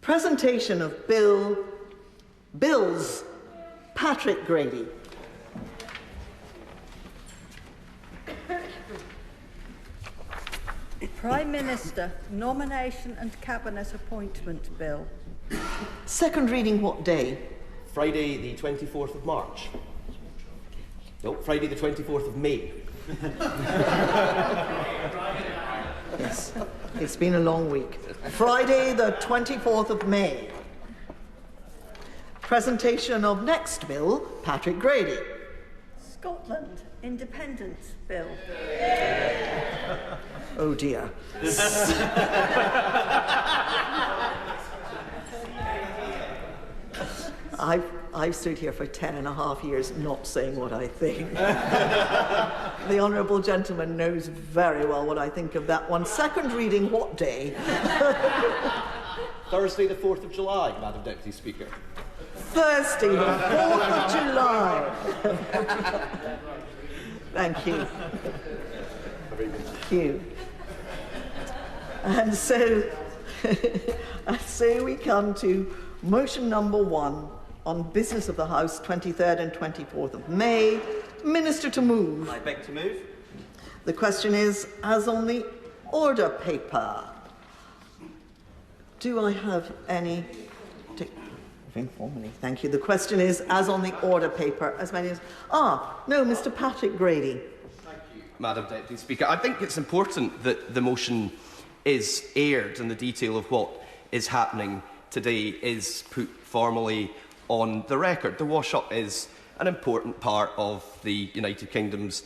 Presentation of Bills Patrick Grady. Prime Minister Nomination and Cabinet Appointment Bill. Second reading what day? Friday the 24th of March. No, Friday the 24th of May. Yes, it's been a long week. Friday the 24th of May. Presentation of next bill, Patrick Grady. Scotland Independence Bill. Oh dear. I've stood here for 10.5 years not saying what I think. The honourable gentleman knows very well what I think of that one. Second reading what day? Thursday the 4th of July, Madam Deputy Speaker. Thursday the 4th of July. Thank you. Thank you. And so we come to motion number 1 on business of the House, 23rd and 24th of May. Minister to move. I beg to move. The question is, as on the order paper. Do I have any... Informally, thank you. The question is, as on the order paper, as many as... no, Mr. Patrick Grady. Thank you, Madam Deputy Speaker. I think it's important that the motion is aired and the detail of what is happening today is put formally on the record. The wash-up is an important part of the United Kingdom's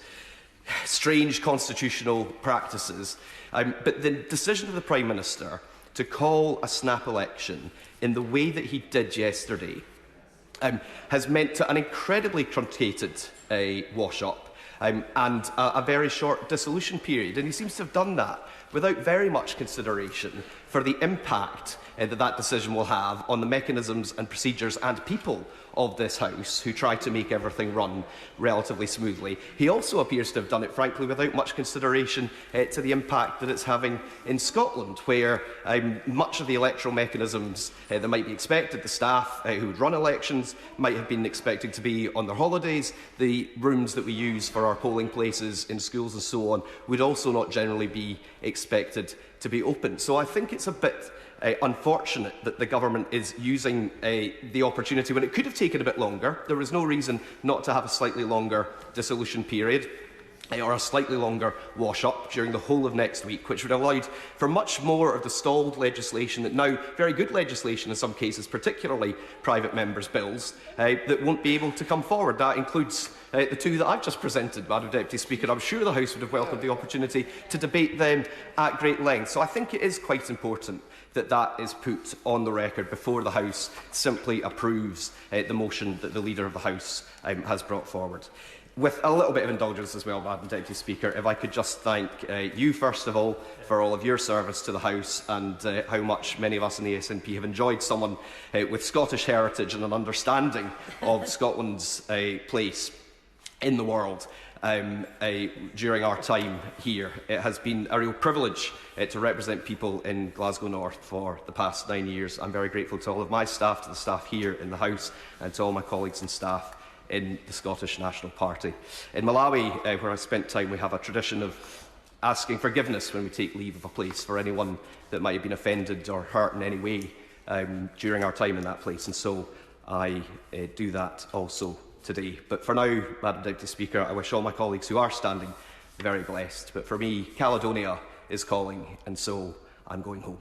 strange constitutional practices. But the decision of the Prime Minister to call a snap election in the way that he did yesterday has meant an incredibly truncated wash-up and a very short dissolution period. And he seems to have done that without very much consideration for the impact that decision will have on the mechanisms and procedures and people of this House who try to make everything run relatively smoothly. He also appears to have done it, frankly, without much consideration to the impact that it's having in Scotland, where much of the electoral mechanisms that might be expected, the staff who would run elections might have been expected to be on their holidays, the rooms that we use for our polling places in schools and so on would also not generally be expected to be open. So I think it's a bit unfortunate that the government is using the opportunity when it could have taken a bit longer. There was no reason not to have a slightly longer dissolution period or a slightly longer wash-up during the whole of next week, which would have allowed for much more of the stalled legislation, that now very good legislation in some cases, particularly private members' bills, that won't be able to come forward. That includes the two that I've just presented, Madam Deputy Speaker. I'm sure the House would have welcomed the opportunity to debate them at great length. So I think it is quite important that that is put on the record before the House simply approves the motion that the Leader of the House has brought forward. With a little bit of indulgence as well, Madam Deputy Speaker, if I could just thank you, first of all, for all of your service to the House and how much many of us in the SNP have enjoyed someone with Scottish heritage and an understanding of Scotland's place in the world during our time here. It has been a real privilege to represent people in Glasgow North for the past 9 years. I'm very grateful to all of my staff, to the staff here in the House, and to all my colleagues and staff in the Scottish National Party. In Malawi, where I spent time, we have a tradition of asking forgiveness when we take leave of a place for anyone that might have been offended or hurt in any way during our time in that place, and so I do that also today. But for now, Madam Deputy Speaker, I wish all my colleagues who are standing very blessed. But for me, Caledonia is calling, and so I'm going home.